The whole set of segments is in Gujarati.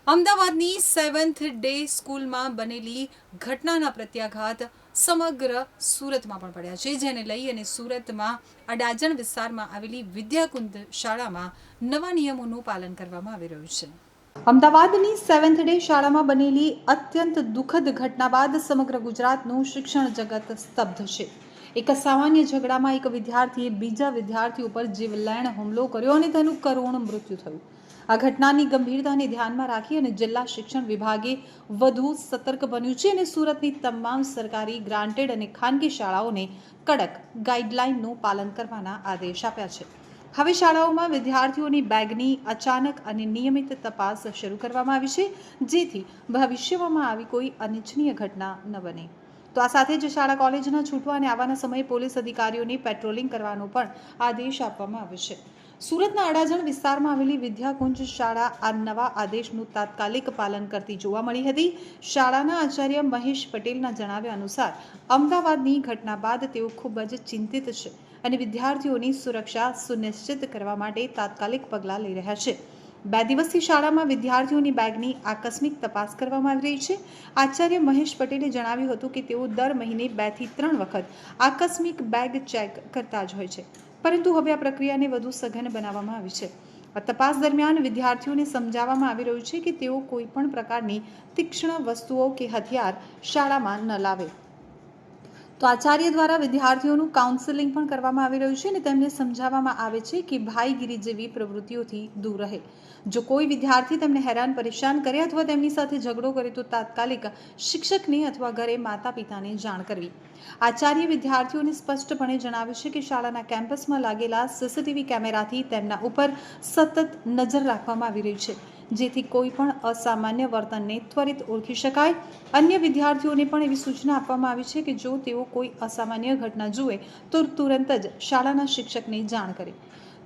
અમદાવાદની સેવન્થ ડે સ્કૂલમાં બનેલી ઘટનાના પ્રત્યાઘાત સમગ્ર સુરતમાં પણ પડ્યા છે, જેને લઈ અને સુરતમાં અડાજણ વિસ્તારમાં આવેલી વિદ્યાકુંજ શાળામાં નવા નિયમોનું પાલન કરવામાં આવી રહ્યું છે। અમદાવાદની સેવન્થ ડે શાળામાં બનેલી અત્યંત દુઃખદ ઘટના બાદ સમગ્ર ગુજરાતનું શિક્ષણ જગત સ્તબ્ધ છે। એક સામાન્ય ઝઘડામાં એક વિદ્યાર્થીએ બીજા વિદ્યાર્થી ઉપર જીવલેણ હુમલો કર્યો અને તેનું કરુણ મૃત્યુ થયું। આ ઘટનાની ગંભીરતાને ધ્યાનમાં રાખી અને જિલ્લા શિક્ષણ વિભાગે વધુ સતર્ક બન્યું છે અને સુરતની તમામ સરકારી, ગ્રાન્ટેડ અને ખાનગી શાળાઓને કડક ગાઈડલાઈનનું પાલન કરવાના આદેશ આપ્યા છે। હવે શાળાઓમાં વિદ્યાર્થીઓની બેગની અચાનક અને નિયમિત તપાસ શરૂ કરવામાં આવી છે, જેથી ભવિષ્યમાં આવી કોઈ અનિચ્છનીય ઘટના ન બને। તો આ સાથે જ શાળા કોલેજના છૂટવા અને આવવાના સમયે પોલીસ અધિકારીઓને પેટ્રોલિંગ કરવાનો પણ આદેશ આપવામાં આવ્યો છે। સુરતના અડાજણ વિસ્તારમાં આવેલી વિદ્યાકુંજ શાળા આ નવા આદેશનું તાત્કાલિક પાલન કરતી જોવા મળી હતી। શાળાના આચાર્ય મહેશ પટેલના જણાવ્યા અનુસાર અમદાવાદની ઘટના બાદ તેઓ ખૂબ જ ચિંતિત છે અને વિદ્યાર્થીઓની સુરક્ષા સુનિશ્ચિત કરવા માટે તાત્કાલિક પગલાં લઈ રહ્યા છે। 2 દિવસથી શાળામાં વિદ્યાર્થીઓની બેગની આકસ્મિક તપાસ કરવામાં આવી રહી છે। આચાર્ય મહેશ પટેલે જણાવ્યું હતું કે તેઓ દર મહિને 2 થી 3 વખત આકસ્મિક બેગ ચેક કરતા જ હોય છે, પરંતુ હવે આ પ્રક્રિયાને વધુ સઘન બનાવવામાં આવી છે। આ તપાસ દરમિયાન વિદ્યાર્થીઓને સમજાવવામાં આવી રહ્યું છે કે તેઓ કોઈ પણ પ્રકારની તીક્ષ્ણ વસ્તુઓ કે હથિયાર શાળામાં ન લાવે। તો આચાર્ય દ્વારા વિદ્યાર્થીઓનું કાઉન્સેલિંગ પણ કરવામાં આવી રહ્યું છે અને તેમને સમજાવવામાં આવે છે કે ભાઈગીરી જેવી પ્રવૃત્તિઓથી દૂર રહે। જો કોઈ વિદ્યાર્થી તેમને હેરાન પરેશાન કરે અથવા તેમની સાથે ઝઘડો કરે તો તાત્કાલિક શિક્ષકને અથવા ઘરે માતા પિતાને જાણ કરવી। આચાર્ય વિદ્યાર્થીઓને સ્પષ્ટપણે જણાવ્યું છે કે શાળાના કેમ્પસમાં લાગેલા સીસીટીવી કેમેરાથી તેમના ઉપર સતત નજર રાખવામાં આવી રહી છે, જેથી કોઈ પણ અસામાન્ય વર્તનને ત્વરિત ઓળખી શકાય। અન્ય વિદ્યાર્થીઓને પણ એવી સૂચના આપવામાં આવી છે કે જો તેઓ કોઈ અસામાન્ય ઘટના જુએ તો તુરંત જ શાળાના શિક્ષકને જાણ કરે।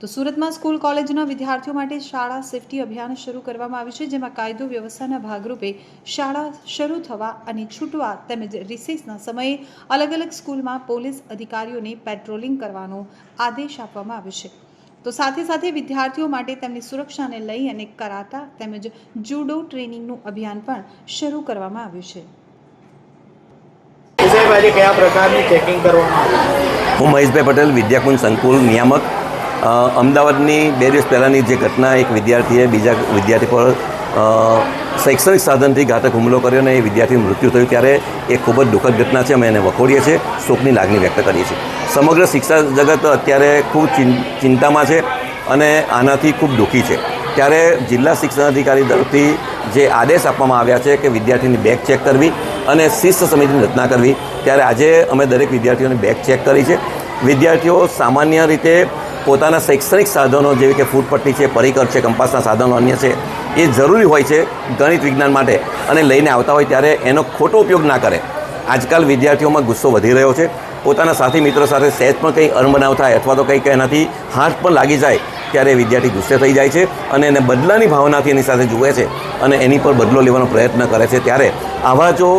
તો સુરતમાં સ્કૂલ કોલેજના વિદ્યાર્થીઓ માટે શાળા સેફટી અભિયાન શરૂ કરવામાં આવ્યું છે, જેમાં કાયદો વ્યવસ્થાના ભાગરૂપે શાળા શરૂ થવા અને છૂટવા તેમજ રિસેસના સમયે અલગ અલગ સ્કૂલમાં પોલીસ અધિકારીઓને પેટ્રોલિંગ કરવાનો આદેશ આપવામાં આવ્યો છે। તો સાથે સાથે વિદ્યાર્થીઓ માટે તેમની સુરક્ષાને લઈ અને કરાટા તેમજ જુડો ટ્રેનિંગનું અભિયાન પણ શરૂ કરવામાં આવ્યું છે। હું મહેશભાઈ પટેલ, વિદ્યાકુંજ સંકુલ નિયામક। અમદાવાદની 2 દિવસ પહેલાંની જે ઘટના, એક વિદ્યાર્થીએ બીજા વિદ્યાર્થી પર શૈક્ષણિક સાધનથી ઘાતક હુમલો કર્યો અને એ વિદ્યાર્થીનું મૃત્યુ થયું, ત્યારે એ ખૂબ જ દુઃખદ ઘટના છે। અમે એને વખોડીએ છીએ, શોકની લાગણી વ્યક્ત કરીએ છીએ। સમગ્ર શિક્ષા જગત અત્યારે ખૂબ ચિંતામાં છે અને આનાથી ખૂબ દુઃખી છે। ત્યારે જિલ્લા શિક્ષણાધિકારી તરફથી જે આદેશ આપવામાં આવ્યા છે કે વિદ્યાર્થીની બેગ ચેક કરવી અને શિસ્ત સમિતિની રચના કરવી, ત્યારે આજે અમે દરેક વિદ્યાર્થીઓની બેગ ચેક કરી છે। વિદ્યાર્થીઓ સામાન્ય રીતે પોતાના શૈક્ષણિક સાધનો જેવી કે ફૂટપટ્ટી છે, પરિકર છે, કંપાસના સાધનો અન્ય છે, એ જરૂરી હોય છે ગણિત વિજ્ઞાન માટે અને લઈને આવતા હોય ત્યારે એનો ખોટો ઉપયોગ ના કરે। આજકાલ વિદ્યાર્થીઓમાં ગુસ્સો વધી રહ્યો છે। પોતાના સાથી મિત્રો સાથે સહેજ પણ કંઈ અણબનાવ થાય અથવા તો કંઈક એનાથી હાથ પણ લાગી જાય ત્યારે વિદ્યાર્થી ગુસ્સે થઈ જાય છે અને એને બદલાની ભાવનાથી એની સાથે જુએ છે અને એની પર બદલો લેવાનો પ્રયત્ન કરે છે। ત્યારે આવા જો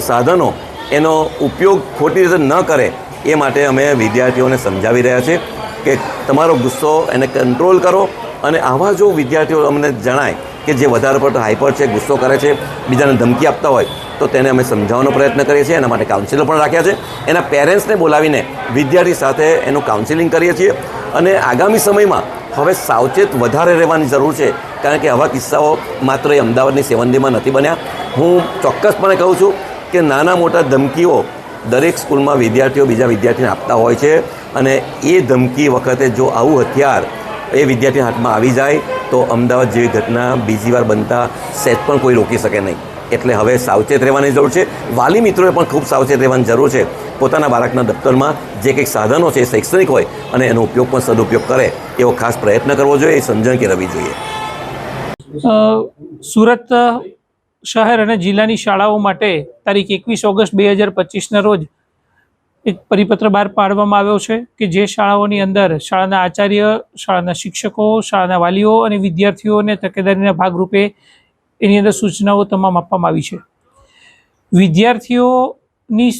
સાધનો એનો ઉપયોગ ખોટી રીતે ન કરે એ માટે અમે વિદ્યાર્થીઓને સમજાવી રહ્યા છીએ કે તમારો ગુસ્સો એને કંટ્રોલ કરો અને આવા જો વિદ્યાર્થીઓ અમને જણાય કે જે વધારે પડતો હાઈપર છે, ગુસ્સો કરે છે, બીજાને ધમકી આપતા હોય તો તેને અમે સમજાવવાનો પ્રયત્ન કરીએ છીએ। એના માટે કાઉન્સિલર પણ રાખ્યા છે। એના પેરેન્ટ્સને બોલાવીને વિદ્યાર્થી સાથે એનું કાઉન્સિલિંગ કરીએ છીએ અને આગામી સમયમાં હવે સાવચેત વધારે રહેવાની જરૂર છે, કારણ કે આવા કિસ્સાઓ માત્ર એ અમદાવાદની 7 ડેમાં નથી બન્યા। હું ચોક્કસપણે કહું છું કે નાના મોટા ધમકીઓ દરેક સ્કૂલમાં વિદ્યાર્થીઓ બીજા વિદ્યાર્થીને આપતા હોય છે અને એ ધમકી વખતે જો આવું હથિયાર એ વિદ્યાર્થીના હાથમાં આવી જાય તો અમદાવાદ જેવી ઘટના બીજી વાર બનતા સહેજ પણ કોઈ રોકી શકે નહીં। એટલે હવે સાવચેત રહેવાની જરૂર છે। વાલી મિત્રોએ પણ ખૂબ સાવચેત રહેવાની જરૂર છે। પોતાના બાળકના દફતરમાં જે કંઈક સાધનો છે એ શૈક્ષણિક હોય અને એનો ઉપયોગ પણ સદુપયોગ કરે એવો ખાસ પ્રયત્ન કરવો જોઈએ, એ સમજણ કેળવવી જોઈએ। સુરત શહેર અને જિલ્લાની શાળાઓ માટે તારીખ 21 ઓગસ્ટ 2025ના રોજ એક પરિપત્ર બહાર પાડવામાં આવ્યો છે કે જે શાળાઓની અંદર શાળાના આચાર્ય, શાળાના શિક્ષકો, શાળાના વાલીઓ અને વિદ્યાર્થીઓને તકેદારીના ભાગરૂપે એની અંદર સૂચનાઓ તમામ આપવામાં આવી છે। વિદ્યાર્થીઓની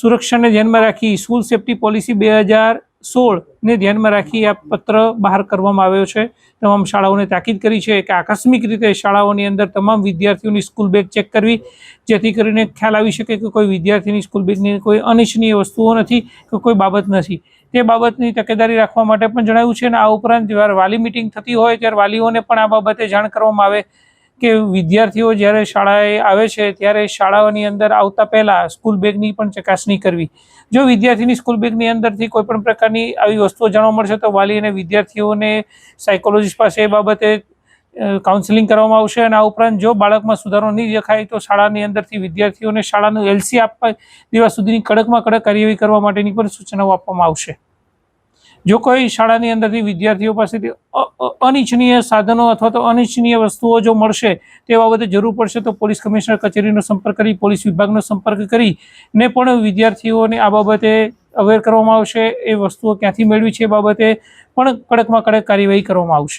સુરક્ષાને ધ્યાનમાં રાખી સ્કૂલ સેફ્ટી પોલિસી 16ને ધ્યાનમાં રાખી આ પત્ર બહાર કરવામાં આવ્યો છે. તમામ શાળાઓને તાકીદ કરી છે કે આકસ્મિક રીતે શાળાઓની અંદર તમામ વિદ્યાર્થીઓની સ્કૂલ બેગ ચેક કરવી, જેથી કરીને ખ્યાલ આવી શકે કે કોઈ વિદ્યાર્થીની સ્કૂલ બેગની કોઈ અનિચ્છનીય વસ્તુઓ નથી કે કોઈ બાબત નથી. તે બાબતની તકેદારી રાખવા માટે પણ જણાવ્યું છે. અને આ ઉપરાંત જ્યારે વાલી મિટિંગ થતી હોય ત્યારે વાલીઓને પણ આ બાબતે જાણ કરવામાં આવે કે વિદ્યાર્થીઓ જ્યારે શાળાએ આવે છે ત્યારે શાળાઓની અંદર આવતા પહેલાં સ્કૂલ બેગની પણ ચકાસણી કરવી. જો વિદ્યાર્થીની સ્કૂલ બેગની અંદરથી કોઈ પણ પ્રકારની આવી વસ્તુઓ જાણવા મળશે તો વાલી અને વિદ્યાર્થીઓને સાયકોલોજીસ્ટ પાસે એ બાબતે કાઉન્સેલિંગ કરવામાં આવશે. અને આ ઉપરાંત જો બાળકમાં સુધારો નહીં દેખાય તો શાળાની અંદરથી વિદ્યાર્થીઓને શાળાનું LC આપવા દેવા સુધીની કડકમાં કડક કાર્યવાહી કરવા માટેની પણ સૂચનાઓ આપવામાં આવશે. જો કોઈ શાળાની અંદરથી વિદ્યાર્થીઓ પાસેથી અનિચ્છનીય સાધનો અથવા તો અનિચ્છનીય વસ્તુઓ જો મળશે તે બાબતે જરૂર પડશે તો પોલીસ કમિશનર કચેરીનો સંપર્ક કરી, પોલીસ વિભાગનો સંપર્ક કરીને પણ વિદ્યાર્થીઓને આ બાબતે અવેર કરવામાં આવશે. એ વસ્તુઓ ક્યાંથી મેળવી છે એ બાબતે પણ કડકમાં કડક કાર્યવાહી કરવામાં આવશે.